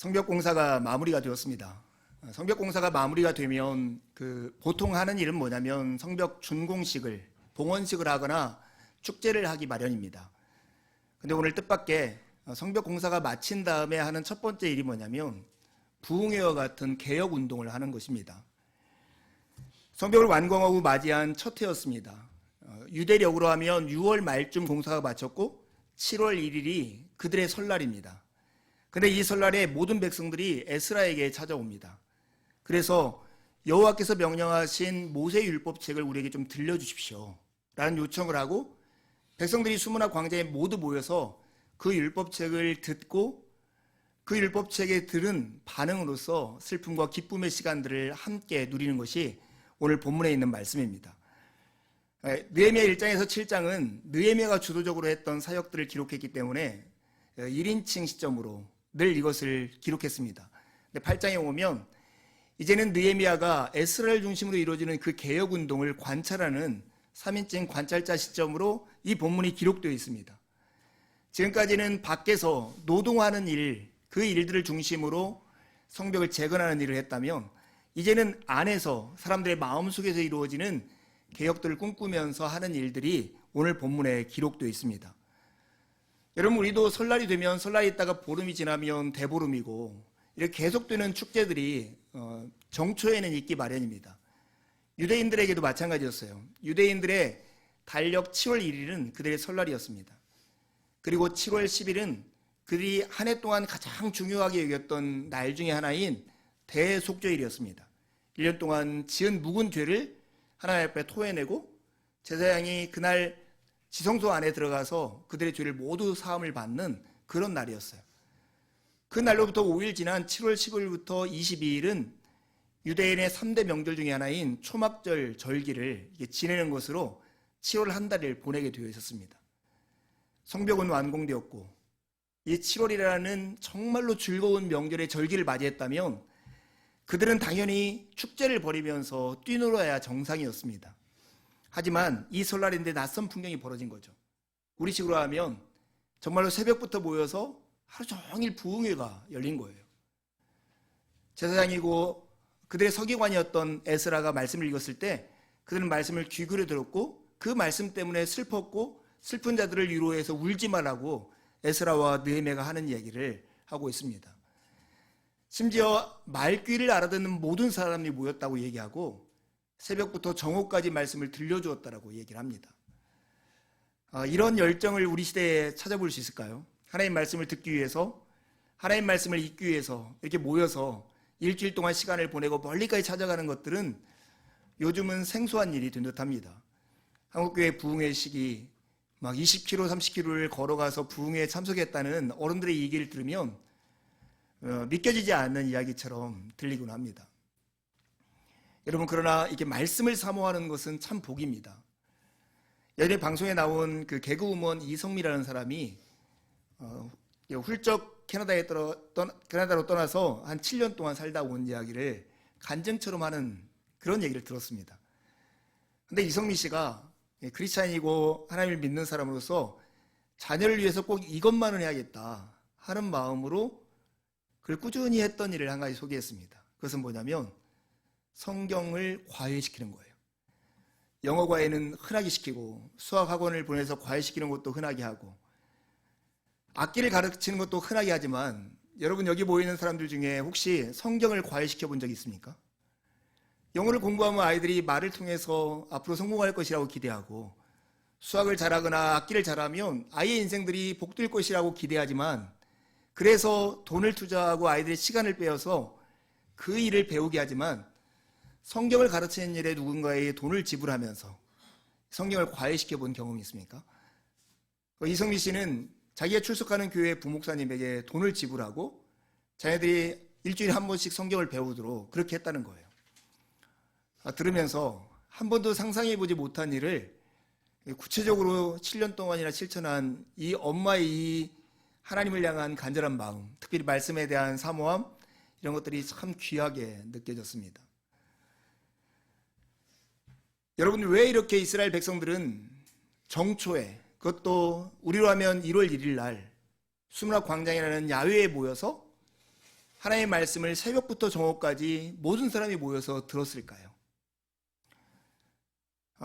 성벽 공사가 마무리가 되었습니다. 성벽 공사가 마무리가 되면 보통 하는 일은 뭐냐면 성벽 준공식을 봉헌식을 하거나 축제를 하기 마련입니다. 근데 오늘 뜻밖의 성벽 공사가 마친 다음에 하는 첫 번째 일이 뭐냐면 부흥회와 같은 개혁 운동을 하는 것입니다. 성벽을 완공하고 맞이한 첫 해였습니다. 유대력으로 하면 6월 말쯤 공사가 마쳤고 7월 1일이 그들의 설날입니다. 근데 이 설날에 모든 백성들이 에스라에게 찾아옵니다. 그래서 여호와께서 명령하신 모세 율법책을 우리에게 좀 들려주십시오 라는 요청을 하고 백성들이 수문화 광장에 모두 모여서 그 율법책을 듣고 그 율법책에 들은 반응으로서 슬픔과 기쁨의 시간들을 함께 누리는 것이 오늘 본문에 있는 말씀입니다. 느헤미야 1장에서 7장은 느헤미야가 주도적으로 했던 사역들을 기록했기 때문에 1인칭 시점으로 늘 이것을 기록했습니다. 근데 8장에 오면 이제는 느헤미야가 에스라를 중심으로 이루어지는 그 개혁운동을 관찰하는 3인칭 관찰자 시점으로 이 본문이 기록되어 있습니다. 지금까지는 밖에서 노동하는 일, 그 일들을 중심으로 성벽을 재건하는 일을 했다면 이제는 안에서 사람들의 마음속에서 이루어지는 개혁들을 꿈꾸면서 하는 일들이 오늘 본문에 기록되어 있습니다. 여러분, 우리도 설날이 되면 설날이 있다가 보름이 지나면 대보름이고 이렇게 계속되는 축제들이 정초에는 있기 마련입니다. 유대인들에게도 마찬가지였어요. 유대인들의 달력 7월 1일은 그들의 설날이었습니다. 그리고 7월 10일은 그들이 한 해 동안 가장 중요하게 여겼던 날 중에 하나인 대속죄일이었습니다. 1년 동안 지은 묵은 죄를 하나님 앞에 토해내고 제사장이 그날 지성소 안에 들어가서 그들의 죄를 모두 사함을 받는 그런 날이었어요. 그 날로부터 5일 지난 7월 15일부터 22일은 유대인의 3대 명절 중에 하나인 초막절 절기를 지내는 것으로 7월 한 달을 보내게 되어 있었습니다. 성벽은 완공되었고 이 7월이라는 정말로 즐거운 명절의 절기를 맞이했다면 그들은 당연히 축제를 벌이면서 뛰놀아야 정상이었습니다. 하지만 이 설날인데 낯선 풍경이 벌어진 거죠. 우리식으로 하면 정말로 새벽부터 모여서 하루 종일 부흥회가 열린 거예요. 제사장이고 그들의 서기관이었던 에스라가 말씀을 읽었을 때 그들은 말씀을 귀 기울여 들었고 그 말씀 때문에 슬펐고 슬픈 자들을 위로해서 울지 말라고 에스라와 느헤미야가 하는 얘기를 하고 있습니다. 심지어 말귀를 알아듣는 모든 사람이 모였다고 얘기하고 새벽부터 정오까지 말씀을 들려주었다라고 얘기를 합니다. 이런 열정을 우리 시대에 찾아볼 수 있을까요? 하나님 말씀을 듣기 위해서, 하나님 말씀을 읽기 위해서 이렇게 모여서 일주일 동안 시간을 보내고 멀리까지 찾아가는 것들은 요즘은 생소한 일이 된 듯합니다. 한국교회 부흥회 시기 막 20km, 30km를 걸어가서 부흥회에 참석했다는 어른들의 얘기를 들으면 믿겨지지 않는 이야기처럼 들리곤 합니다. 여러분, 그러나 이렇게 말씀을 사모하는 것은 참 복입니다. 예전에 방송에 나온 그 개그우먼 이성미라는 사람이 훌쩍 캐나다로 떠나서 한 7년 동안 살다 온 이야기를 간증처럼 하는 그런 얘기를 들었습니다. 근데 이성미 씨가 크리스찬이고 하나님을 믿는 사람으로서 자녀를 위해서 꼭 이것만은 해야겠다 하는 마음으로 그를 꾸준히 했던 일을 한 가지 소개했습니다. 그것은 뭐냐면 성경을 과외시키는 거예요. 영어 과외는 흔하게 시키고 수학 학원을 보내서 과외시키는 것도 흔하게 하고 악기를 가르치는 것도 흔하게 하지만 여러분, 여기 모이는 사람들 중에 혹시 성경을 과외시켜 본 적 있습니까? 영어를 공부하면 아이들이 말을 통해서 앞으로 성공할 것이라고 기대하고 수학을 잘하거나 악기를 잘하면 아이의 인생들이 복될 것이라고 기대하지만 그래서 돈을 투자하고 아이들의 시간을 빼어서 그 일을 배우게 하지만 성경을 가르치는 일에 누군가의 돈을 지불하면서 성경을 과외시켜 본 경험이 있습니까? 이성미 씨는 자기가 출석하는 교회 부목사님에게 돈을 지불하고 자녀들이 일주일에 한 번씩 성경을 배우도록 그렇게 했다는 거예요. 들으면서 한 번도 상상해보지 못한 일을 구체적으로 7년 동안이나 실천한 이 엄마의 이 하나님을 향한 간절한 마음, 특별히 말씀에 대한 사모함, 이런 것들이 참 귀하게 느껴졌습니다. 여러분, 왜 이렇게 이스라엘 백성들은 정초에, 그것도 우리로 하면 1월 1일 날 수문화 광장이라는 야외에 모여서 하나님의 말씀을 새벽부터 정오까지 모든 사람이 모여서 들었을까요?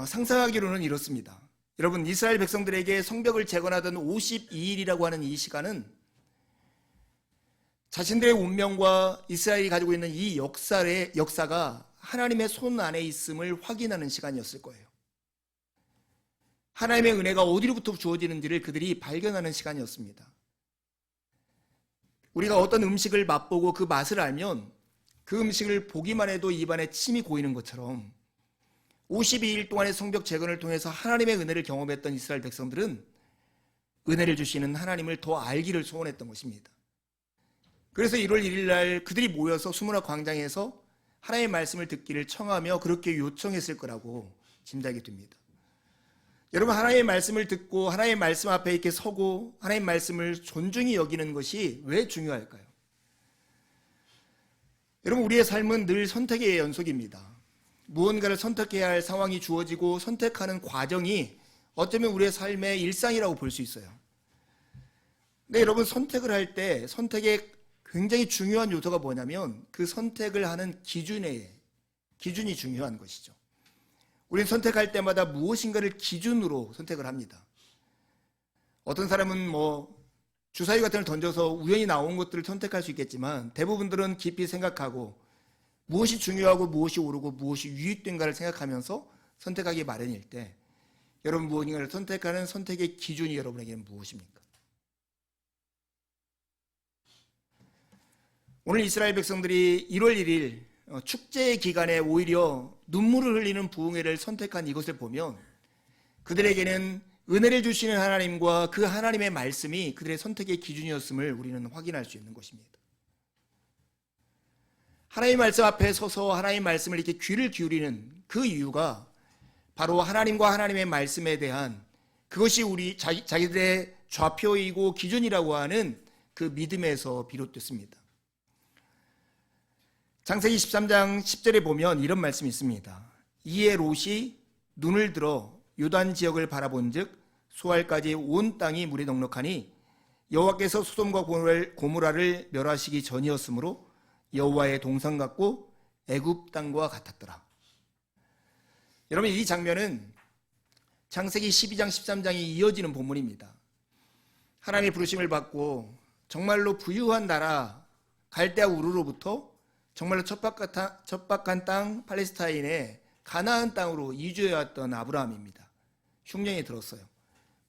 상상하기로는 이렇습니다. 여러분, 이스라엘 백성들에게 성벽을 재건하던 52일이라고 하는 이 시간은 자신들의 운명과 이스라엘이 가지고 있는 이 역사가 하나님의 손 안에 있음을 확인하는 시간이었을 거예요. 하나님의 은혜가 어디로부터 주어지는지를 그들이 발견하는 시간이었습니다. 우리가 어떤 음식을 맛보고 그 맛을 알면 그 음식을 보기만 해도 입안에 침이 고이는 것처럼 52일 동안의 성벽 재건을 통해서 하나님의 은혜를 경험했던 이스라엘 백성들은 은혜를 주시는 하나님을 더 알기를 소원했던 것입니다. 그래서 1월 1일 날 그들이 모여서 수문화 광장에서 하나님의 말씀을 듣기를 청하며 그렇게 요청했을 거라고 짐작이 됩니다. 여러분, 하나님의 말씀을 듣고 하나님의 말씀 앞에 이렇게 서고 하나님의 말씀을 존중히 여기는 것이 왜 중요할까요? 여러분, 우리의 삶은 늘 선택의 연속입니다. 무언가를 선택해야 할 상황이 주어지고 선택하는 과정이 어쩌면 우리의 삶의 일상이라고 볼 수 있어요. 근데 여러분, 선택을 할 때 선택의 굉장히 중요한 요소가 뭐냐면 그 선택을 하는 기준이 중요한 것이죠. 우리는 선택할 때마다 무엇인가를 기준으로 선택을 합니다. 어떤 사람은 주사위 같은 걸 던져서 우연히 나온 것들을 선택할 수 있겠지만 대부분들은 깊이 생각하고 무엇이 중요하고 무엇이 옳고 무엇이 유익된가를 생각하면서 선택하기 마련일 때 여러분, 무언가를 선택하는 선택의 기준이 여러분에게는 무엇입니까? 오늘 이스라엘 백성들이 1월 1일 축제의 기간에 오히려 눈물을 흘리는 부흥회를 선택한 이것을 보면 그들에게는 은혜를 주시는 하나님과 그 하나님의 말씀이 그들의 선택의 기준이었음을 우리는 확인할 수 있는 것입니다. 하나님의 말씀 앞에 서서 하나님의 말씀을 이렇게 귀를 기울이는 그 이유가 바로 하나님과 하나님의 말씀에 대한 그것이 자기들의 좌표이고 기준이라고 하는 그 믿음에서 비롯됐습니다. 창세기 13장 10절에 보면 이런 말씀이 있습니다. 이에 롯이 눈을 들어 요단 지역을 바라본즉 수알까지 온 땅이 물이 넉넉하니 여호와께서 소돔과 고모라를 멸하시기 전이었으므로 여호와의 동산 같고 애굽 땅과 같았더라. 여러분, 이 장면은 창세기 12장 13장이 이어지는 본문입니다. 하나님의 부르심을 받고 정말로 부유한 나라 갈대아 우르로부터 정말로 척박한 땅 팔레스타인의 가나안 땅으로 이주해 왔던 아브라함입니다. 흉년이 들었어요.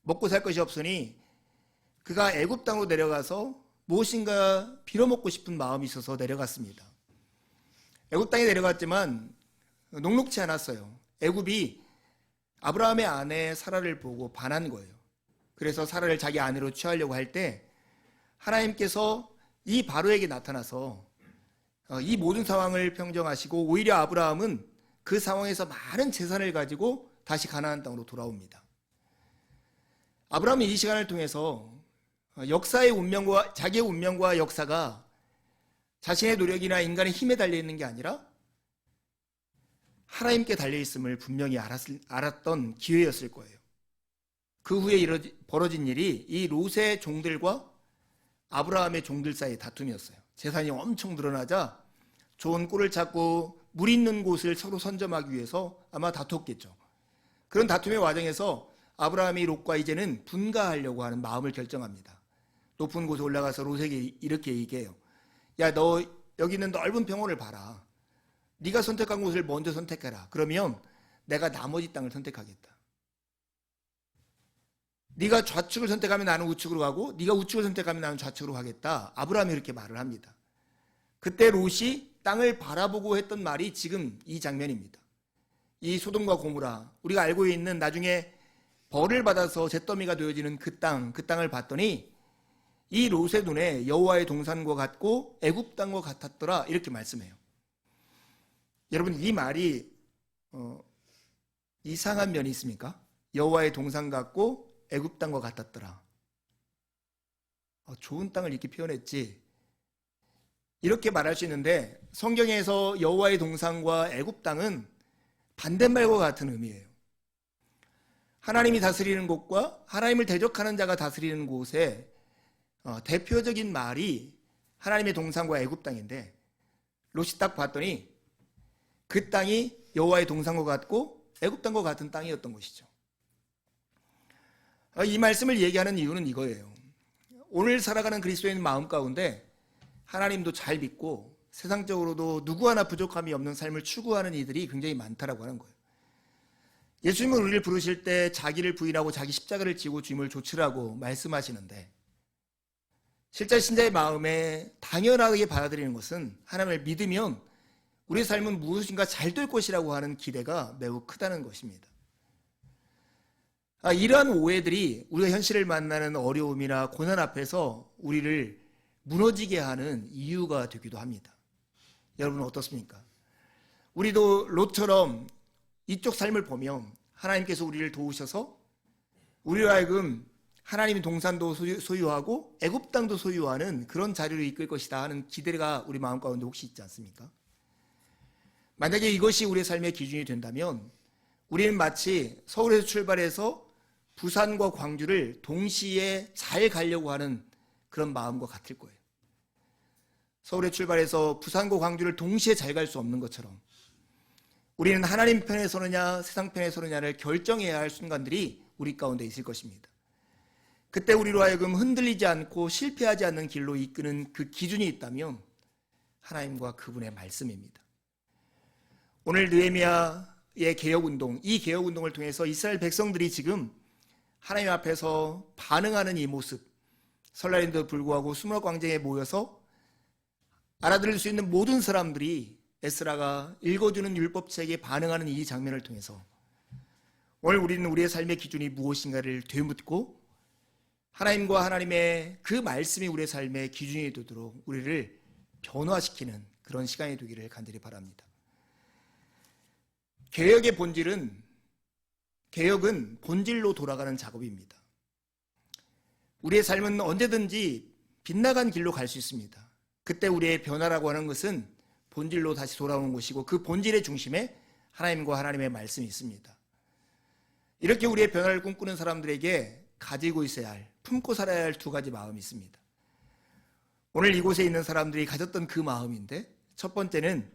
먹고 살 것이 없으니 그가 애굽 땅으로 내려가서 무엇인가 빌어먹고 싶은 마음이 있어서 내려갔습니다. 애굽 땅에 내려갔지만 녹록지 않았어요. 애굽이 아브라함의 아내 사라를 보고 반한 거예요. 그래서 사라를 자기 아내로 취하려고 할 때 하나님께서 이 바로에게 나타나서 이 모든 상황을 평정하시고 오히려 아브라함은 그 상황에서 많은 재산을 가지고 다시 가나안 땅으로 돌아옵니다. 아브라함은 이 시간을 통해서 역사의 운명과 자기의 운명과 역사가 자신의 노력이나 인간의 힘에 달려있는 게 아니라 하나님께 달려있음을 분명히 알았던 기회였을 거예요. 그 후에 벌어진 일이 이 롯의 종들과 아브라함의 종들 사이의 다툼이었어요. 재산이 엄청 늘어나자 좋은 꿀을 찾고 물 있는 곳을 서로 선점하기 위해서 아마 다퉜겠죠. 그런 다툼의 과정에서 아브라함이 롯과 이제는 분가하려고 하는 마음을 결정합니다. 높은 곳에 올라가서 롯에게 이렇게 얘기해요. 야, 너 여기 있는 넓은 평원을 봐라. 네가 선택한 곳을 먼저 선택해라. 그러면 내가 나머지 땅을 선택하겠다. 네가 좌측을 선택하면 나는 우측으로 가고 네가 우측을 선택하면 나는 좌측으로 가겠다. 아브라함이 이렇게 말을 합니다. 그때 롯이 땅을 바라보고 했던 말이 지금 이 장면입니다. 이 소돔과 고모라, 우리가 알고 있는 나중에 벌을 받아서 잿더미가 되어지는 그 땅을 봤더니 이 롯의 눈에 여호와의 동산과 같고 애굽 땅과 같았더라, 이렇게 말씀해요. 여러분, 이 말이 이상한 면이 있습니까? 여호와의 동산 같고 애굽 땅과 같았더라. 좋은 땅을 이렇게 표현했지. 이렇게 말할 수 있는데 성경에서 여호와의 동산과 애굽 땅은 반대말과 같은 의미예요. 하나님이 다스리는 곳과 하나님을 대적하는 자가 다스리는 곳에 대표적인 말이 하나님의 동산과 애굽 땅인데 롯이 딱 봤더니 그 땅이 여호와의 동산과 같고 애굽 땅과 같은 땅이었던 것이죠. 이 말씀을 얘기하는 이유는 이거예요. 오늘 살아가는 그리스도인 마음 가운데 하나님도 잘 믿고 세상적으로도 누구 하나 부족함이 없는 삶을 추구하는 이들이 굉장히 많다라고 하는 거예요. 예수님은 우리를 부르실 때 자기를 부인하고 자기 십자가를 지고 주님을 좇으라고 말씀하시는데 실제 신자의 마음에 당연하게 받아들이는 것은 하나님을 믿으면 우리의 삶은 무엇인가 잘 될 것이라고 하는 기대가 매우 크다는 것입니다. 이러한 오해들이 우리가 현실을 만나는 어려움이나 고난 앞에서 우리를 무너지게 하는 이유가 되기도 합니다. 여러분은 어떻습니까? 우리도 롯처럼 이쪽 삶을 보면 하나님께서 우리를 도우셔서 우리로 하여금 하나님의 동산도 소유하고 애굽 땅도 소유하는 그런 자리로 이끌 것이다 하는 기대가 우리 마음 가운데 혹시 있지 않습니까? 만약에 이것이 우리의 삶의 기준이 된다면 우리는 마치 서울에서 출발해서 부산과 광주를 동시에 잘 가려고 하는 그런 마음과 같을 거예요. 서울에 출발해서 부산과 광주를 동시에 잘 갈 수 없는 것처럼 우리는 하나님 편에 서느냐 세상 편에 서느냐를 결정해야 할 순간들이 우리 가운데 있을 것입니다. 그때 우리로 하여금 흔들리지 않고 실패하지 않는 길로 이끄는 그 기준이 있다면 하나님과 그분의 말씀입니다. 오늘 느헤미야의 개혁운동, 이 개혁운동을 통해서 이스라엘 백성들이 지금 하나님 앞에서 반응하는 이 모습, 설날인데도 불구하고 수므라 광장에 모여서 알아들을 수 있는 모든 사람들이 에스라가 읽어주는 율법책에 반응하는 이 장면을 통해서 오늘 우리는 우리의 삶의 기준이 무엇인가를 되묻고 하나님과 하나님의 그 말씀이 우리의 삶의 기준이 되도록 우리를 변화시키는 그런 시간이 되기를 간절히 바랍니다. 개혁은 본질로 돌아가는 작업입니다. 우리의 삶은 언제든지 빗나간 길로 갈 수 있습니다. 그때 우리의 변화라고 하는 것은 본질로 다시 돌아오는 것이고 그 본질의 중심에 하나님과 하나님의 말씀이 있습니다. 이렇게 우리의 변화를 꿈꾸는 사람들에게 가지고 있어야 할, 품고 살아야 할 두 가지 마음이 있습니다. 오늘 이곳에 있는 사람들이 가졌던 그 마음인데 첫 번째는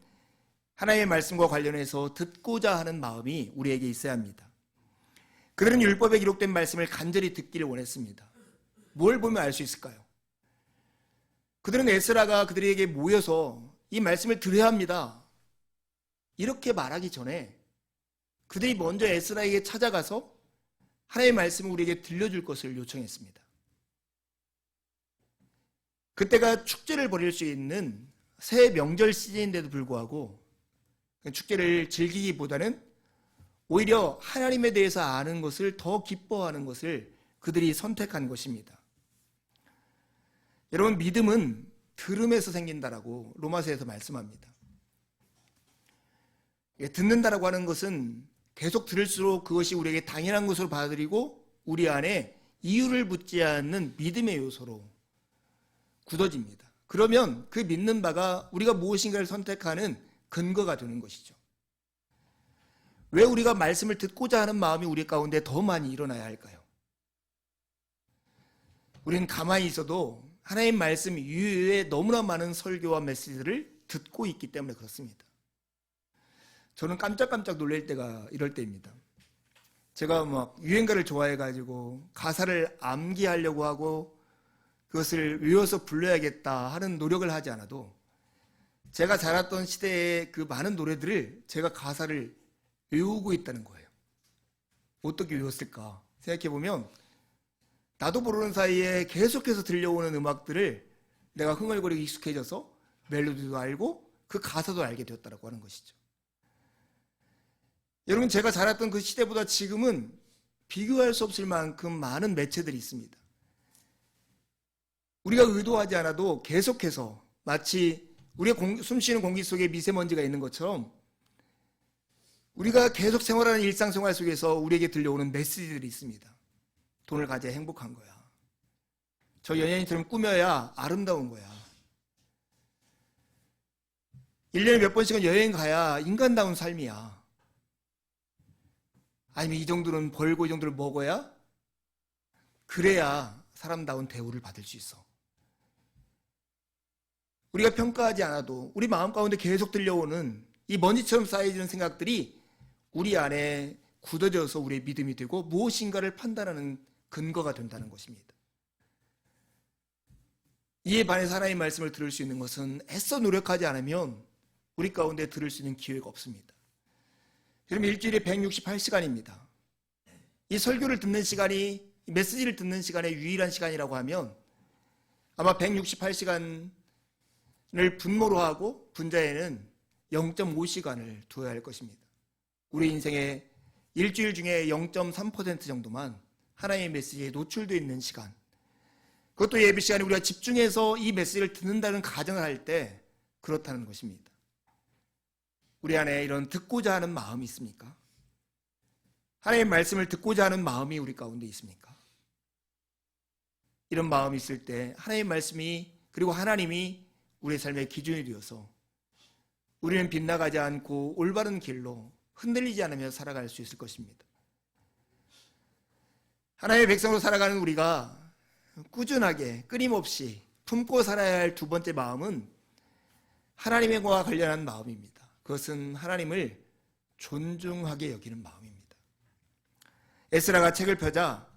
하나님의 말씀과 관련해서 듣고자 하는 마음이 우리에게 있어야 합니다. 그들은 율법에 기록된 말씀을 간절히 듣기를 원했습니다. 뭘 보면 알 수 있을까요? 그들은 에스라가 그들에게 모여서 이 말씀을 들어야 합니다. 이렇게 말하기 전에 그들이 먼저 에스라에게 찾아가서 하나님의 말씀을 우리에게 들려줄 것을 요청했습니다. 그때가 축제를 벌일 수 있는 새 명절 시즌인데도 불구하고 축제를 즐기기보다는 오히려 하나님에 대해서 아는 것을 더 기뻐하는 것을 그들이 선택한 것입니다. 여러분, 믿음은 들음에서 생긴다라고 로마서에서 말씀합니다. 듣는다라고 하는 것은 계속 들을수록 그것이 우리에게 당연한 것으로 받아들이고 우리 안에 이유를 묻지 않는 믿음의 요소로 굳어집니다. 그러면 그 믿는 바가 우리가 무엇인가를 선택하는 근거가 되는 것이죠. 왜 우리가 말씀을 듣고자 하는 마음이 우리 가운데 더 많이 일어나야 할까요? 우리는 가만히 있어도 하나님 말씀 이외에 너무나 많은 설교와 메시지를 듣고 있기 때문에 그렇습니다. 저는 깜짝깜짝 놀랄 때가 이럴 때입니다. 제가 막 유행가를 좋아해가지고 가사를 암기하려고 하고 그것을 외워서 불러야겠다 하는 노력을 하지 않아도 제가 자랐던 시대의 그 많은 노래들을 제가 가사를 외우고 있다는 거예요. 어떻게 외웠을까 생각해보면 나도 모르는 사이에 계속해서 들려오는 음악들을 내가 흥얼거리고 익숙해져서 멜로디도 알고 그 가사도 알게 되었다고 하는 것이죠. 여러분, 제가 자랐던 그 시대보다 지금은 비교할 수 없을 만큼 많은 매체들이 있습니다. 우리가 의도하지 않아도 계속해서 마치 우리가 숨쉬는 공기 속에 미세먼지가 있는 것처럼 우리가 계속 생활하는 일상생활 속에서 우리에게 들려오는 메시지들이 있습니다. 돈을 가져야 행복한 거야. 저 연예인처럼 꾸며야 아름다운 거야. 1년에 몇 번씩은 여행 가야 인간다운 삶이야. 아니면 이 정도는 벌고 이 정도를 먹어야 그래야 사람다운 대우를 받을 수 있어. 우리가 평가하지 않아도 우리 마음 가운데 계속 들려오는 이 먼지처럼 쌓여지는 생각들이 우리 안에 굳어져서 우리의 믿음이 되고 무엇인가를 판단하는 근거가 된다는 것입니다. 이에 반해서 하나님의 말씀을 들을 수 있는 것은 애써 노력하지 않으면 우리 가운데 들을 수 있는 기회가 없습니다. 여러분, 일주일에 168시간입니다. 이 설교를 듣는 시간이, 메시지를 듣는 시간의 유일한 시간이라고 하면 아마 168시간을 분모로 하고 분자에는 0.5시간을 두어야 할 것입니다. 우리 인생의 일주일 중에 0.3% 정도만 하나님의 메시지에 노출되어 있는 시간, 그것도 예배 시간에 우리가 집중해서 이 메시지를 듣는다는 가정을 할 때 그렇다는 것입니다. 우리 안에 이런 듣고자 하는 마음이 있습니까? 하나님의 말씀을 듣고자 하는 마음이 우리 가운데 있습니까? 이런 마음이 있을 때 하나님의 말씀이, 그리고 하나님이 우리의 삶의 기준이 되어서 우리는 빗나가지 않고 올바른 길로 흔들리지 않으며 살아갈 수 있을 것입니다. 하나님의 백성으로 살아가는 우리가 꾸준하게 끊임없이 품고 살아야 할 두 번째 마음은 하나님과 관련한 마음입니다. 그것은 하나님을 존중하게 여기는 마음입니다. 에스라가 책을 펴자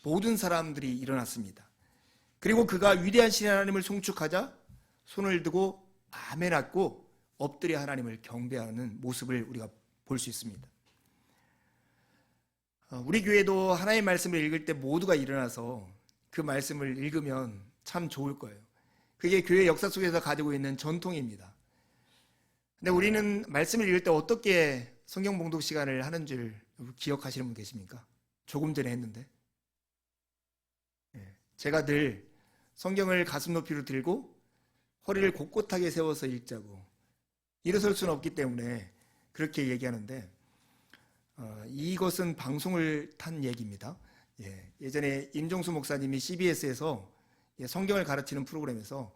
모든 사람들이 일어났습니다. 그리고 그가 위대한 신 하나님을 송축하자 손을 들고 아멘하고 엎드려 하나님을 경배하는 모습을 우리가 볼 수 있습니다. 우리 교회도 하나님의 말씀을 읽을 때 모두가 일어나서 그 말씀을 읽으면 참 좋을 거예요. 그게 교회 역사 속에서 가지고 있는 전통입니다. 근데 우리는 말씀을 읽을 때 어떻게 성경 봉독 시간을 하는 줄 기억하시는 분 계십니까? 조금 전에 했는데. 제가 늘 성경을 가슴 높이로 들고 허리를 곳곳하게 세워서 읽자고, 일어설 수는 없기 때문에 그렇게 얘기하는데, 이것은 방송을 탄 얘기입니다. 예전에 임종수 목사님이 CBS에서 성경을 가르치는 프로그램에서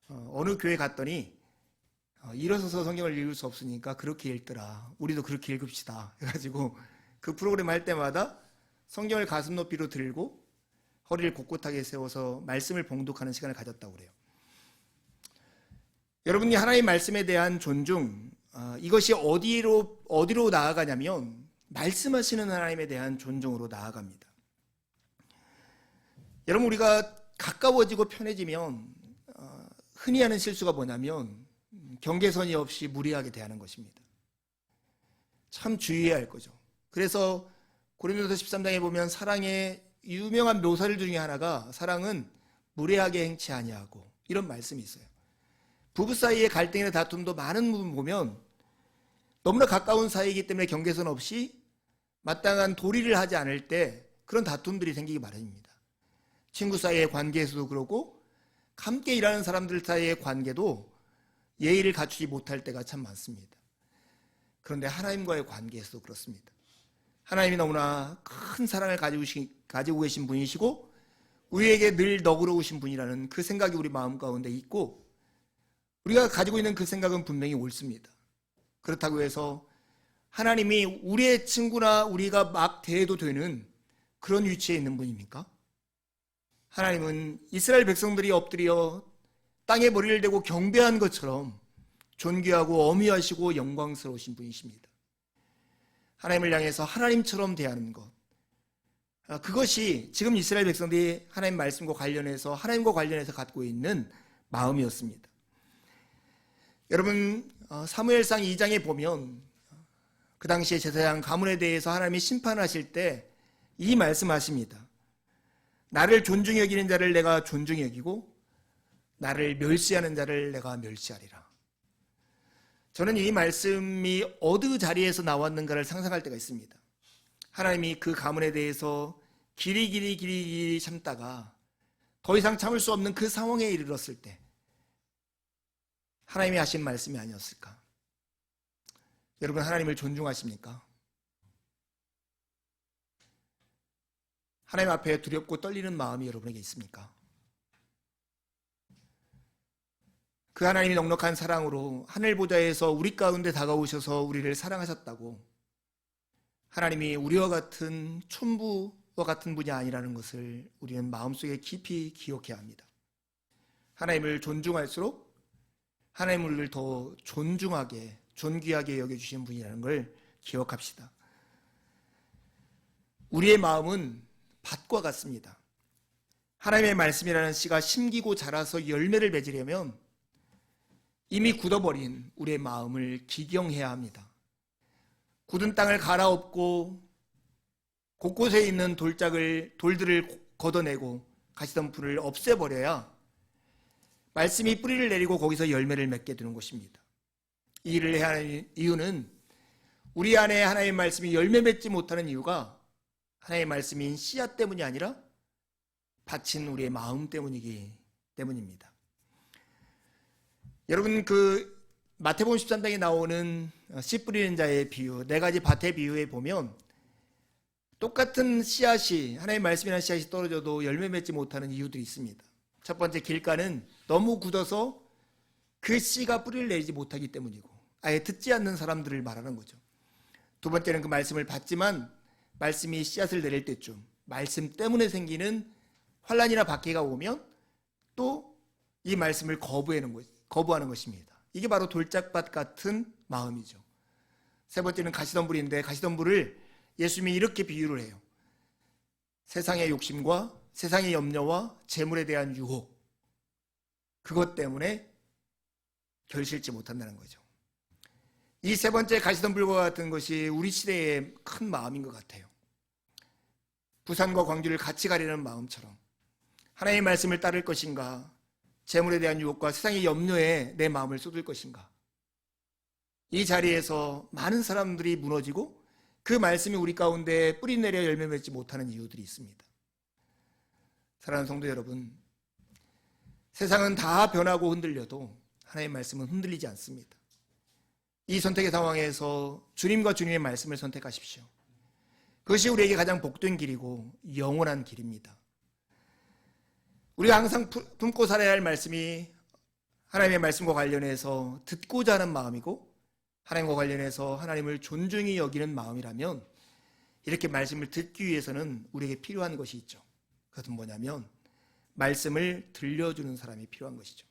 어느 교회 갔더니 일어서서 성경을 읽을 수 없으니까 그렇게 읽더라, 우리도 그렇게 읽읍시다 해가지고 그 프로그램 할 때마다 성경을 가슴 높이로 들고 허리를 곳곳하게 세워서 말씀을 봉독하는 시간을 가졌다고 그래요. 여러분이 하나님의 말씀에 대한 존중, 이것이 어디로 나아가냐면 말씀하시는 하나님에 대한 존중으로 나아갑니다. 여러분, 우리가 가까워지고 편해지면 흔히 하는 실수가 뭐냐면 경계선이 없이 무례하게 대하는 것입니다. 참 주의해야 할 거죠. 그래서 고린도서 13장에 보면 사랑의 유명한 묘사를 중에 하나가 사랑은 무례하게 행치 아니하고, 이런 말씀이 있어요. 부부 사이의 갈등이나 다툼도 많은 부분 보면 너무나 가까운 사이이기 때문에 경계선 없이 마땅한 도리를 하지 않을 때 그런 다툼들이 생기기 마련입니다. 친구 사이의 관계에서도 그렇고 함께 일하는 사람들 사이의 관계도 예의를 갖추지 못할 때가 참 많습니다. 그런데 하나님과의 관계에서도 그렇습니다. 하나님이 너무나 큰 사랑을 가지고 계신 분이시고 우리에게 늘 너그러우신 분이라는 그 생각이 우리 마음 가운데 있고, 우리가 가지고 있는 그 생각은 분명히 옳습니다. 그렇다고 해서 하나님이 우리의 친구나 우리가 막 대해도 되는 그런 위치에 있는 분입니까? 하나님은 이스라엘 백성들이 엎드려 땅에 머리를 대고 경배한 것처럼 존귀하고 어미하시고 영광스러우신 분이십니다. 하나님을 향해서 하나님처럼 대하는 것, 그것이 지금 이스라엘 백성들이 하나님 말씀과 관련해서 갖고 있는 마음이었습니다. 여러분, 사무엘상 2장에 보면 그 당시에 제사장 가문에 대해서 하나님이 심판하실 때 이 말씀하십니다. 나를 존중히 여기는 자를 내가 존중히 여기고 나를 멸시하는 자를 내가 멸시하리라. 저는 이 말씀이 어느 자리에서 나왔는가를 상상할 때가 있습니다. 하나님이 그 가문에 대해서 길이 참다가 더 이상 참을 수 없는 그 상황에 이르렀을 때 하나님이 하신 말씀이 아니었을까? 여러분, 하나님을 존중하십니까? 하나님 앞에 두렵고 떨리는 마음이 여러분에게 있습니까? 그 하나님이 넉넉한 사랑으로 하늘 보좌에서 우리 가운데 다가오셔서 우리를 사랑하셨다고, 하나님이 우리와 같은 촌부와 같은 분이 아니라는 것을 우리는 마음속에 깊이 기억해야 합니다. 하나님을 존중할수록 하나님을 우리를 더 존중하게, 존귀하게 여겨주신 분이라는 걸 기억합시다. 우리의 마음은 밭과 같습니다. 하나님의 말씀이라는 씨가 심기고 자라서 열매를 맺으려면 이미 굳어버린 우리의 마음을 기경해야 합니다. 굳은 땅을 갈아엎고 곳곳에 있는 돌들을 걷어내고 가시덤불을 없애버려야 말씀이 뿌리를 내리고 거기서 열매를 맺게 되는 것입니다. 이 일을 해야 하는 이유는 우리 안에 하나님의 말씀이 열매 맺지 못하는 이유가 하나님의 말씀인 씨앗 때문이 아니라 바친 우리의 마음 때문이기 때문입니다. 여러분, 그 마태복음 13장에 나오는 씨 뿌리는 자의 비유, 네 가지 밭의 비유에 보면 똑같은 씨앗이, 하나님의 말씀이라는 씨앗이 떨어져도 열매 맺지 못하는 이유들이 있습니다. 첫 번째, 길가는 너무 굳어서 그 씨가 뿌리를 내리지 못하기 때문이고 아예 듣지 않는 사람들을 말하는 거죠. 두 번째는 그 말씀을 받지만 말씀이 씨앗을 내릴 때쯤 말씀 때문에 생기는 환난이나 박해가 오면 또 이 말씀을 거부하는 것입니다. 이게 바로 돌짝밭 같은 마음이죠. 세 번째는 가시덤불인데 가시덤불을 예수님이 이렇게 비유를 해요. 세상의 욕심과 세상의 염려와 재물에 대한 유혹, 그것 때문에 결실치 못한다는 거죠. 이 세 번째 가시덤불과 같은 것이 우리 시대의 큰 마음인 것 같아요. 부산과 광주를 같이 가려는 마음처럼 하나님의 말씀을 따를 것인가, 재물에 대한 유혹과 세상의 염려에 내 마음을 쏟을 것인가. 이 자리에서 많은 사람들이 무너지고 그 말씀이 우리 가운데 뿌리 내려 열매 맺지 못하는 이유들이 있습니다. 사랑하는 성도 여러분, 세상은 다 변하고 흔들려도 하나님의 말씀은 흔들리지 않습니다. 이 선택의 상황에서 주님과 주님의 말씀을 선택하십시오. 그것이 우리에게 가장 복된 길이고 영원한 길입니다. 우리가 항상 품고 살아야 할 말씀이 하나님의 말씀과 관련해서 듣고자 하는 마음이고 하나님과 관련해서 하나님을 존중히 여기는 마음이라면 이렇게 말씀을 듣기 위해서는 우리에게 필요한 것이 있죠. 그것은 뭐냐면 말씀을 들려주는 사람이 필요한 것이죠.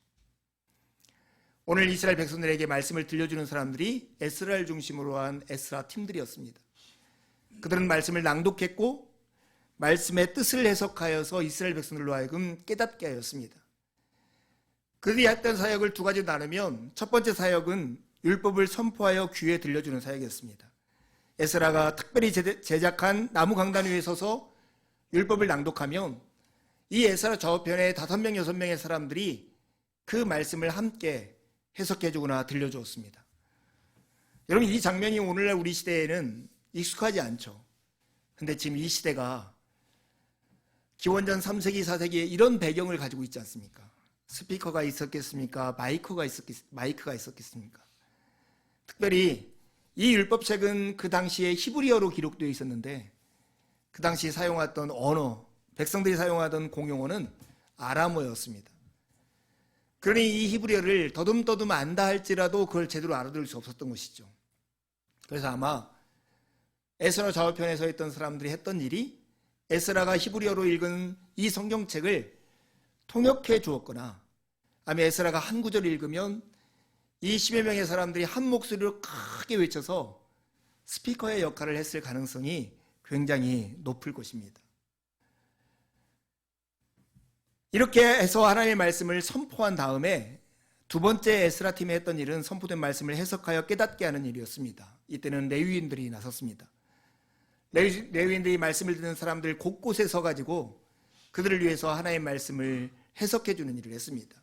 오늘 이스라엘 백성들에게 말씀을 들려주는 사람들이 에스라를 중심으로 한 에스라 팀들이었습니다. 그들은 말씀을 낭독했고 말씀의 뜻을 해석하여서 이스라엘 백성들로 하여금 깨닫게 하였습니다. 그들이 했던 사역을 두 가지로 나누면 첫 번째 사역은 율법을 선포하여 귀에 들려주는 사역이었습니다. 에스라가 특별히 제작한 나무 강단 위에 서서 율법을 낭독하면 이 에스라 저편에 5명, 6명의 사람들이 그 말씀을 함께 해석해주거나 들려주었습니다. 여러분, 이 장면이 오늘날 우리 시대에는 익숙하지 않죠. 근데 지금 이 시대가 기원전 3세기, 4세기에 이런 배경을 가지고 있지 않습니까? 스피커가 있었겠습니까? 마이크가 있었겠습니까? 특별히 이 율법책은 그 당시에 히브리어로 기록되어 있었는데 그 당시 사용했던 언어, 백성들이 사용하던 공용어는 아람어였습니다. 그러니 이 히브리어를 더듬더듬 안다 할지라도 그걸 제대로 알아들을 수 없었던 것이죠. 그래서 아마 에스라 좌우편에서 있던 사람들이 했던 일이 에스라가 히브리어로 읽은 이 성경책을 통역해 주었거나 아니면 에스라가 한 구절을 읽으면 이 10여 명의 사람들이 한 목소리로 크게 외쳐서 스피커의 역할을 했을 가능성이 굉장히 높을 것입니다. 이렇게 해서 하나님의 말씀을 선포한 다음에 두 번째 에스라 팀이 했던 일은 선포된 말씀을 해석하여 깨닫게 하는 일이었습니다. 이때는 레위인들이 나섰습니다. 레위인들이 말씀을 듣는 사람들 곳곳에 서가지고 그들을 위해서 하나님의 말씀을 해석해주는 일을 했습니다.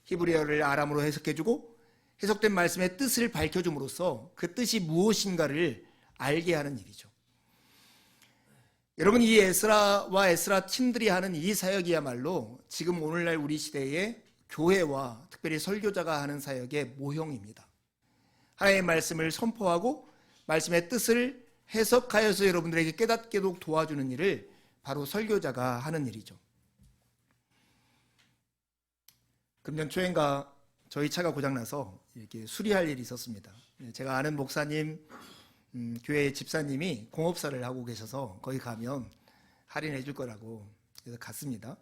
히브리어를 아람어로 해석해주고 해석된 말씀의 뜻을 밝혀줌으로써 그 뜻이 무엇인가를 알게 하는 일이죠. 여러분, 이 에스라와 에스라 팀들이 하는 이 사역이야말로 지금 오늘날 우리 시대의 교회와 특별히 설교자가 하는 사역의 모형입니다. 하나님의 말씀을 선포하고 말씀의 뜻을 해석하여서 여러분들에게 깨닫게도 도와주는 일을 바로 설교자가 하는 일이죠. 금년 초인가 저희 차가 고장나서 이렇게 수리할 일이 있었습니다. 제가 아는 목사님, 교회 집사님이 공업사를 하고 계셔서 거기 가면 할인해 줄 거라고 그래서 갔습니다.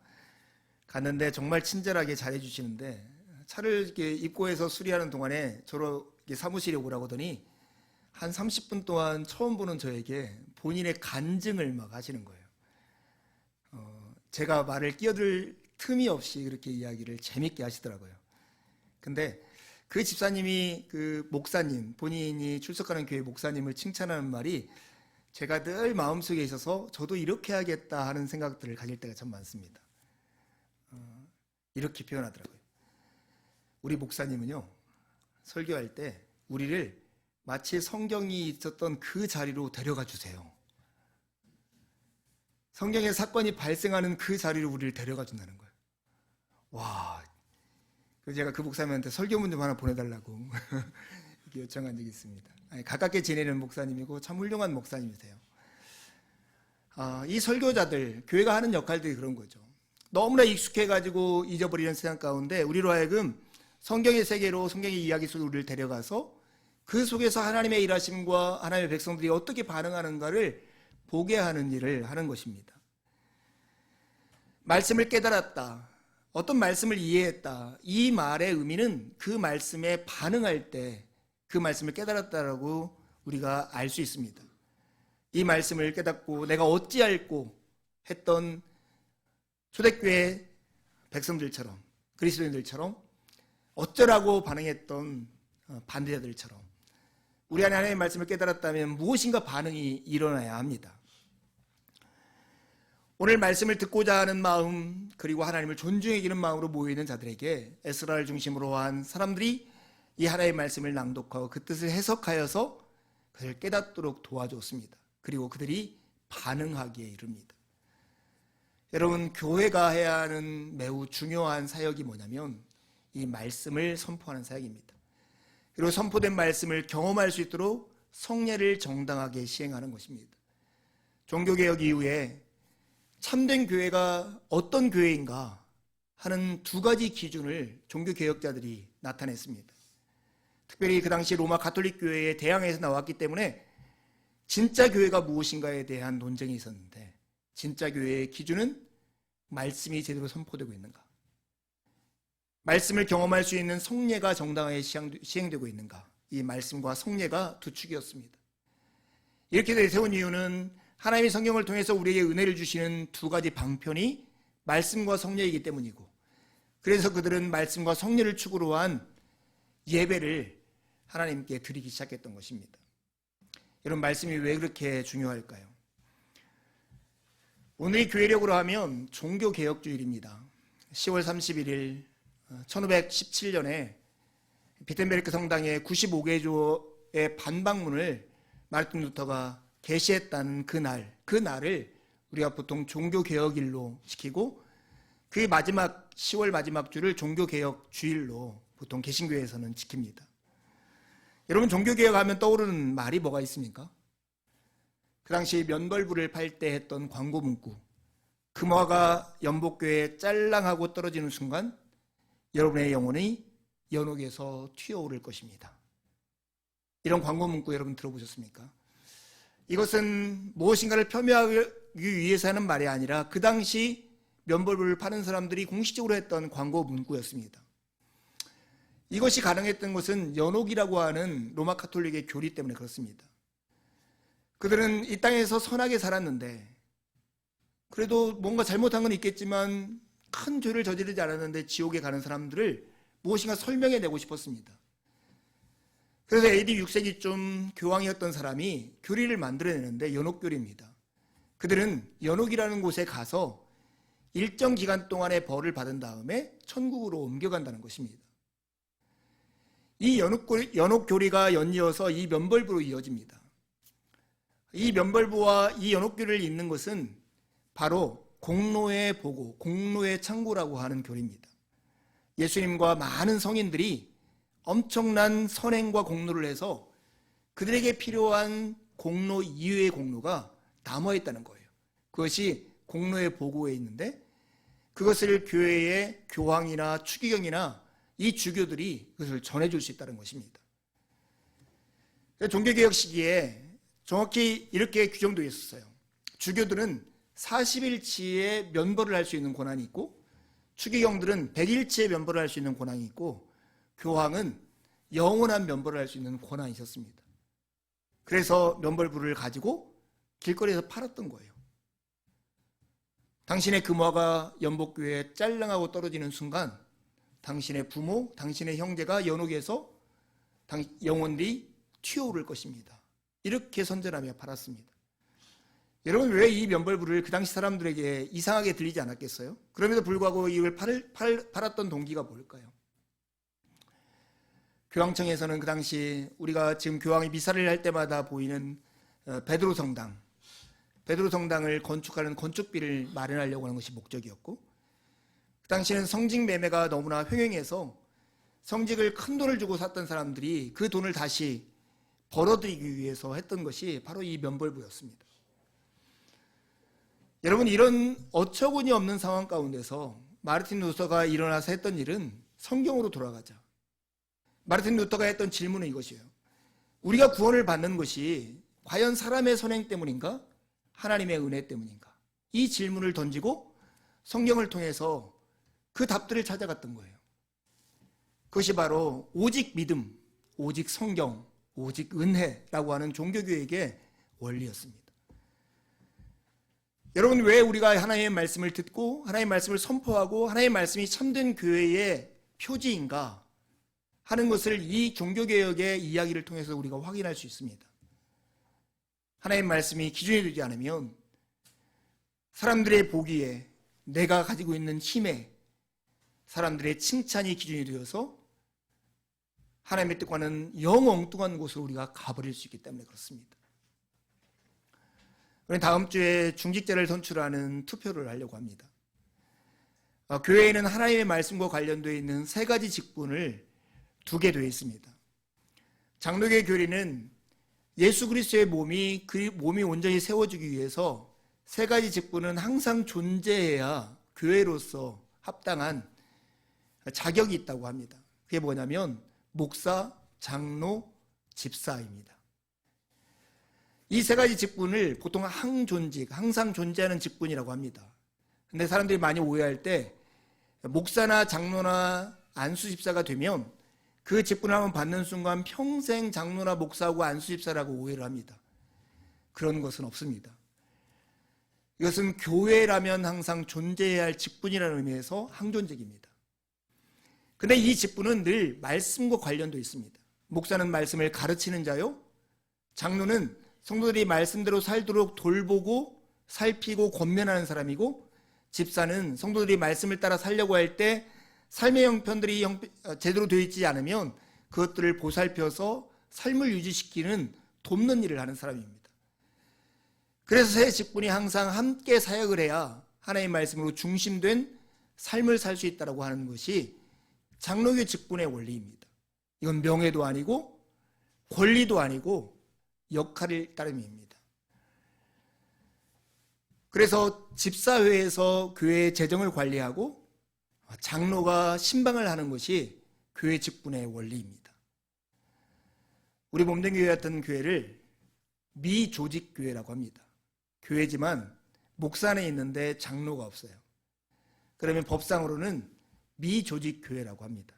갔는데 정말 친절하게 잘해주시는데 차를 이렇게 입고해서 수리하는 동안에 저로 사무실에 오라고 하더니 한 30분 동안 처음 보는 저에게 본인의 간증을 막 하시는 거예요. 제가 말을 끼어들 틈이 없이 그렇게 이야기를 재밌게 하시더라고요. 근데 그 집사님이 그 목사님, 본인이 출석하는 교회 목사님을 칭찬하는 말이 제가 늘 마음속에 있어서 저도 이렇게 하겠다 하는 생각들을 가질 때가 참 많습니다. 이렇게 표현하더라고요. 우리 목사님은요, 설교할 때 우리를 마치 성경이 있었던 그 자리로 데려가 주세요. 성경의 사건이 발생하는 그 자리로 우리를 데려가 준다는 거예요. 와, 그래서 제가 그 목사님한테 설교문 좀 하나 보내달라고 이렇게 요청한 적이 있습니다. 가깝게 지내는 목사님이고 참 훌륭한 목사님이세요. 이 설교자들, 교회가 하는 역할들이 그런 거죠. 너무나 익숙해가지고 잊어버리는 세상 가운데 우리로 하여금 성경의 세계로, 성경의 이야기 속으로 우리를 데려가서 그 속에서 하나님의 일하심과 하나님의 백성들이 어떻게 반응하는가를 보게 하는 일을 하는 것입니다. 말씀을 깨달았다, 어떤 말씀을 이해했다, 이 말의 의미는 그 말씀에 반응할 때 그 말씀을 깨달았다라고 우리가 알 수 있습니다. 이 말씀을 깨닫고 내가 어찌할꼬 했던 초대교회 백성들처럼, 그리스도인들처럼 어쩌라고 반응했던 반대자들처럼 우리 안에 하나님의 말씀을 깨달았다면 무엇인가 반응이 일어나야 합니다. 오늘 말씀을 듣고자 하는 마음, 그리고 하나님을 존중해주는 마음으로 모여있는 자들에게 에스라를 중심으로 한 사람들이 이 하나님의 말씀을 낭독하고 그 뜻을 해석하여서 그를 깨닫도록 도와줬습니다. 그리고 그들이 반응하기에 이릅니다. 여러분, 교회가 해야 하는 매우 중요한 사역이 뭐냐면 이 말씀을 선포하는 사역입니다. 그리고 선포된 말씀을 경험할 수 있도록 성례를 정당하게 시행하는 것입니다. 종교개혁 이후에 참된 교회가 어떤 교회인가 하는 두 가지 기준을 종교개혁자들이 나타냈습니다. 특별히 그 당시 로마 가톨릭 교회의 대항에서 나왔기 때문에 진짜 교회가 무엇인가에 대한 논쟁이 있었는데, 진짜 교회의 기준은 말씀이 제대로 선포되고 있는가, 말씀을 경험할 수 있는 성례가 정당하게 시행되고 있는가, 이 말씀과 성례가 두 축이었습니다. 이렇게 내세운 이유는 하나님이 성경을 통해서 우리에게 은혜를 주시는 두 가지 방편이 말씀과 성례이기 때문이고, 그래서 그들은 말씀과 성례를 축으로 한 예배를 하나님께 드리기 시작했던 것입니다. 여러분, 말씀이 왜 그렇게 중요할까요? 오늘이 교회력으로 하면 종교개혁주일입니다. 10월 31일 1517년에 비텐베르크 성당의 95개조의 반박문을 마르틴 루터가 게시했다는 그 날을 우리가 보통 종교개혁일로 지키고, 그 마지막 10월 마지막 주를 종교개혁주일로 보통 개신교에서는 지킵니다. 여러분, 종교개혁하면 떠오르는 말이 뭐가 있습니까? 그 당시 면벌부를 팔 때 했던 광고 문구, 금화가 연복교에 짤랑하고 떨어지는 순간 여러분의 영혼이 연옥에서 튀어오를 것입니다. 이런 광고 문구 여러분 들어보셨습니까? 이것은 무엇인가를 폄훼하기 위해서 하는 말이 아니라 그 당시 면벌부를 파는 사람들이 공식적으로 했던 광고 문구였습니다. 이것이 가능했던 것은 연옥이라고 하는 로마 가톨릭의 교리 때문에 그렇습니다. 그들은 이 땅에서 선하게 살았는데, 그래도 뭔가 잘못한 건 있겠지만 큰 죄를 저지르지 않았는데 지옥에 가는 사람들을 무엇인가 설명해내고 싶었습니다. 그래서 AD 6세기쯤 교황이었던 사람이 교리를 만들어내는데 연옥교리입니다. 그들은 연옥이라는 곳에 가서 일정 기간 동안의 벌을 받은 다음에 천국으로 옮겨간다는 것입니다. 이 연옥교리가 연이어서 이 면벌부로 이어집니다. 이 면벌부와 이 연옥교리를 잇는 것은 바로 공로의 보고, 공로의 창고라고 하는 교리입니다. 예수님과 많은 성인들이 엄청난 선행과 공로를 해서 그들에게 필요한 공로 이외의 공로가 남아있다는 거예요. 그것이 공로의 보고에 있는데, 그것을 교회의 교황이나 추기경이나 이 주교들이 그것을 전해줄 수 있다는 것입니다. 종교개혁 시기에 정확히 이렇게 규정되어 있었어요. 주교들은 40일치의 면벌을 할 수 있는 권한이 있고, 추기경들은 백일치의 면벌을 할 수 있는 권한이 있고 교황은 영원한 면벌을 할 수 있는 권한이 있었습니다. 그래서 면벌부를 가지고 길거리에서 팔았던 거예요. 당신의 금화가 연복교회에 짤랑하고 떨어지는 순간 당신의 부모, 당신의 형제가 연옥에서 영혼들이 튀어오를 것입니다. 이렇게 선전하며 팔았습니다. 여러분, 왜 이 면벌부를 그 당시 사람들에게 이상하게 들리지 않았겠어요? 그럼에도 불구하고 이걸 팔았던 동기가 뭘까요? 교황청에서는 그 당시 우리가 지금 교황이 미사를 할 때마다 보이는 베드로 성당을 건축하는 건축비를 마련하려고 하는 것이 목적이었고, 그 당시에는 성직 매매가 너무나 횡행해서 성직을 큰 돈을 주고 샀던 사람들이 그 돈을 다시 벌어들이기 위해서 했던 것이 바로 이 면벌부였습니다. 여러분, 이런 어처구니 없는 상황 가운데서 마르틴 루터가 일어나서 했던 일은 성경으로 돌아가자. 마르틴 루터가 했던 질문은 이것이에요. 우리가 구원을 받는 것이 과연 사람의 선행 때문인가? 하나님의 은혜 때문인가? 이 질문을 던지고 성경을 통해서 그 답들을 찾아갔던 거예요. 그것이 바로 오직 믿음, 오직 성경, 오직 은혜라고 하는 종교교육의 원리였습니다. 여러분, 왜 우리가 하나님의 말씀을 듣고 하나님의 말씀을 선포하고 하나님의 말씀이 참된 교회의 표지인가 하는 것을 이 종교개혁의 이야기를 통해서 우리가 확인할 수 있습니다. 하나님의 말씀이 기준이 되지 않으면 사람들의 보기에, 내가 가지고 있는 힘에, 사람들의 칭찬이 기준이 되어서 하나님의 뜻과는 영 엉뚱한 곳으로 우리가 가버릴 수 있기 때문에 그렇습니다. 우리는 다음 주에 중직자를 선출하는 투표를 하려고 합니다. 교회에는 하나님의 말씀과 관련되어 있는 세 가지 직분을 두게 되어 있습니다. 장로교의 교리는 예수 그리스도의 몸이 그 몸이 온전히 세워지기 위해서 세 가지 직분은 항상 존재해야 교회로서 합당한 자격이 있다고 합니다. 그게 뭐냐면 목사, 장로, 집사입니다. 이 세 가지 직분을 보통 항존직, 항상 존재하는 직분이라고 합니다. 근데 사람들이 많이 오해할 때 목사나 장로나 안수 집사가 되면 그 직분을 한번 받는 순간 평생 장로나 목사하고 안수 집사라고 오해를 합니다. 그런 것은 없습니다. 이것은 교회라면 항상 존재해야 할 직분이라는 의미에서 항존직입니다. 근데 이 직분은 늘 말씀과 관련되어 있습니다. 목사는 말씀을 가르치는 자요, 장로는 성도들이 말씀대로 살도록 돌보고 살피고 권면하는 사람이고, 집사는 성도들이 말씀을 따라 살려고 할 때 삶의 형편들이 제대로 되어 있지 않으면 그것들을 보살펴서 삶을 유지시키는 돕는 일을 하는 사람입니다. 그래서 세 직분이 항상 함께 사역을 해야 하나님의 말씀으로 중심된 삶을 살 수 있다고 하는 것이 장로교 직분의 원리입니다. 이건 명예도 아니고 권리도 아니고 역할일 따름입니다. 그래서 집사회에서 교회의 재정을 관리하고 장로가 신방을 하는 것이 교회 직분의 원리입니다. 우리 몸된교회 같은 교회를 미조직교회라고 합니다. 교회지만 목사 안에 있는데 장로가 없어요. 그러면 법상으로는 미조직교회라고 합니다.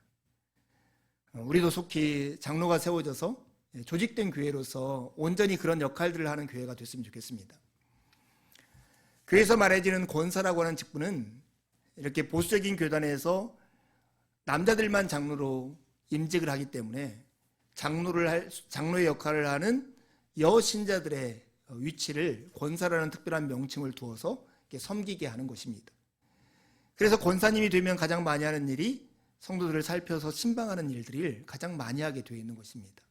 우리도 속히 장로가 세워져서 조직된 교회로서 온전히 그런 역할들을 하는 교회가 됐으면 좋겠습니다. 교회에서 말해지는 권사라고 하는 직분은 이렇게 보수적인 교단에서 남자들만 장로로 임직을 하기 때문에 장로의 역할을 하는 여신자들의 위치를 권사라는 특별한 명칭을 두어서 섬기게 하는 것입니다. 그래서 권사님이 되면 가장 많이 하는 일이 성도들을 살펴서 신방하는 일들을 가장 많이 하게 되어 있는 것입니다.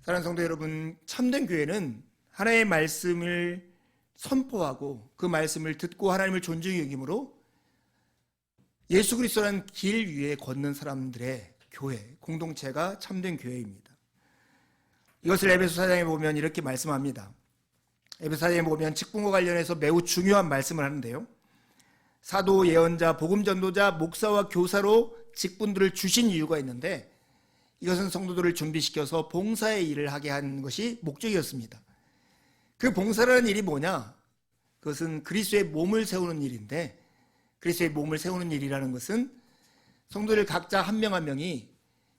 사랑하는 성도 여러분, 참된 교회는 하나님의 말씀을 선포하고 그 말씀을 듣고 하나님을 존중히 여김으로 예수 그리스도라는 길 위에 걷는 사람들의 교회, 공동체가 참된 교회입니다. 이것을 에베소 4장에 보면 이렇게 말씀합니다. 에베소 4장에 보면 직분과 관련해서 매우 중요한 말씀을 하는데요. 사도, 예언자, 복음 전도자, 목사와 교사로 직분들을 주신 이유가 있는데 이것은 성도들을 준비시켜서 봉사의 일을 하게 한 것이 목적이었습니다. 그 봉사라는 일이 뭐냐? 그것은 그리스도의 몸을 세우는 일인데 그리스도의 몸을 세우는 일이라는 것은 성도들 각자 한 명 한 명이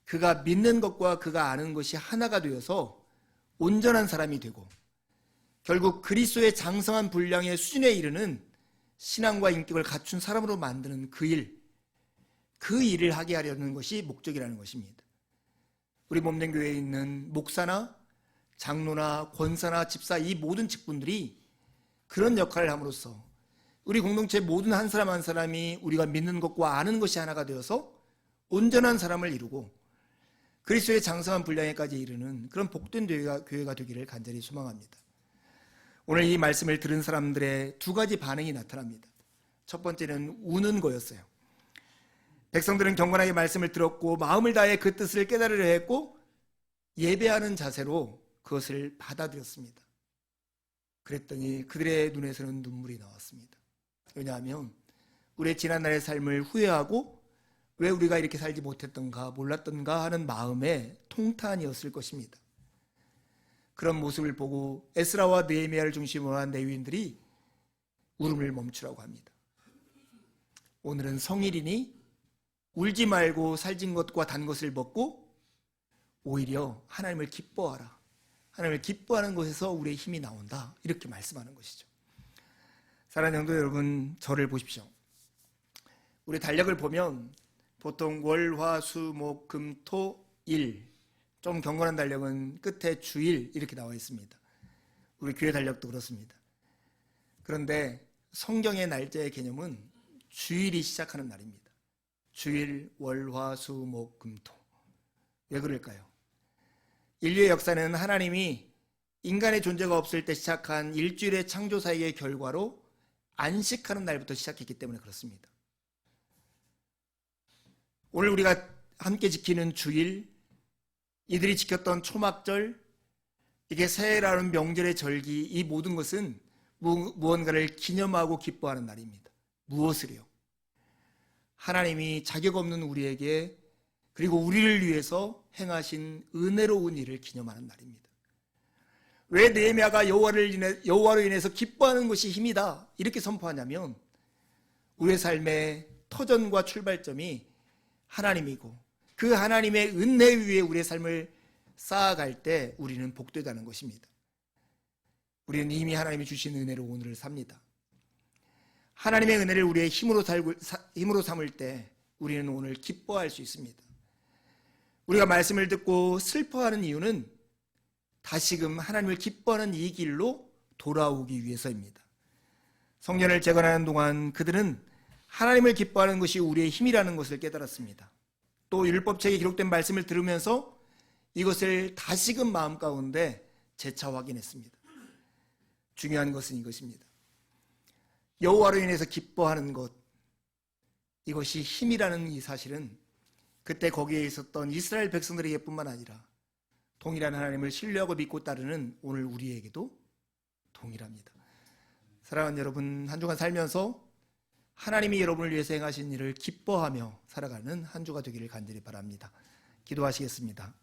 그가 믿는 것과 그가 아는 것이 하나가 되어서 온전한 사람이 되고 결국 그리스도의 장성한 분량의 수준에 이르는 신앙과 인격을 갖춘 사람으로 만드는 그 일을 하게 하려는 것이 목적이라는 것입니다. 우리 몸된 교회에 있는 목사나 장로나 권사나 집사 이 모든 직분들이 그런 역할을 함으로써 우리 공동체 모든 한 사람 한 사람이 우리가 믿는 것과 아는 것이 하나가 되어서 온전한 사람을 이루고 그리스도의 장성한 분량에까지 이르는 그런 복된 교회가 되기를 간절히 소망합니다. 오늘 이 말씀을 들은 사람들의 두 가지 반응이 나타납니다. 첫 번째는 우는 거였어요. 백성들은 경건하게 말씀을 들었고 마음을 다해 그 뜻을 깨달으려 했고 예배하는 자세로 그것을 받아들였습니다. 그랬더니 그들의 눈에서는 눈물이 나왔습니다. 왜냐하면 우리의 지난날의 삶을 후회하고 왜 우리가 이렇게 살지 못했던가 몰랐던가 하는 마음의 통탄이었을 것입니다. 그런 모습을 보고 에스라와 느헤미야를 중심으로 한 레위인들이 울음을 멈추라고 합니다. 오늘은 성일이니 울지 말고 살찐 것과 단 것을 먹고 오히려 하나님을 기뻐하라. 하나님을 기뻐하는 것에서 우리의 힘이 나온다. 이렇게 말씀하는 것이죠. 사랑하는 성도 여러분, 저를 보십시오. 우리 달력을 보면 보통 월, 화, 수, 목, 금, 토, 일, 좀 경건한 달력은 끝에 주일 이렇게 나와 있습니다. 우리 교회 달력도 그렇습니다. 그런데 성경의 날짜의 개념은 주일이 시작하는 날입니다. 주일, 월, 화, 수, 목, 금, 토. 왜 그럴까요? 인류의 역사는 하나님이 인간의 존재가 없을 때 시작한 일주일의 창조 사역의 결과로 안식하는 날부터 시작했기 때문에 그렇습니다. 오늘 우리가 함께 지키는 주일, 이들이 지켰던 초막절, 이게 새해라는 명절의 절기, 이 모든 것은 무언가를 기념하고 기뻐하는 날입니다. 무엇을요? 하나님이 자격 없는 우리에게 그리고 우리를 위해서 행하신 은혜로운 일을 기념하는 날입니다. 왜 느헤미야가 여호와로 인해서 기뻐하는 것이 힘이다 이렇게 선포하냐면 우리의 삶의 터전과 출발점이 하나님이고 그 하나님의 은혜 위에 우리의 삶을 쌓아갈 때 우리는 복되다는 것입니다. 우리는 이미 하나님이 주신 은혜로 오늘을 삽니다. 하나님의 은혜를 우리의 힘으로 삼을 때 우리는 오늘 기뻐할 수 있습니다. 우리가 말씀을 듣고 슬퍼하는 이유는 다시금 하나님을 기뻐하는 이 길로 돌아오기 위해서입니다. 성전을 재건하는 동안 그들은 하나님을 기뻐하는 것이 우리의 힘이라는 것을 깨달았습니다. 또 율법책에 기록된 말씀을 들으면서 이것을 다시금 마음 가운데 재차 확인했습니다. 중요한 것은 이것입니다. 여호와로 인해서 기뻐하는 것, 이것이 힘이라는 이 사실은 그때 거기에 있었던 이스라엘 백성들에게 뿐만 아니라 동일한 하나님을 신뢰하고 믿고 따르는 오늘 우리에게도 동일합니다. 사랑하는 여러분, 한 주간 살면서 하나님이 여러분을 위해서 행하신 일을 기뻐하며 살아가는 한 주가 되기를 간절히 바랍니다. 기도하시겠습니다.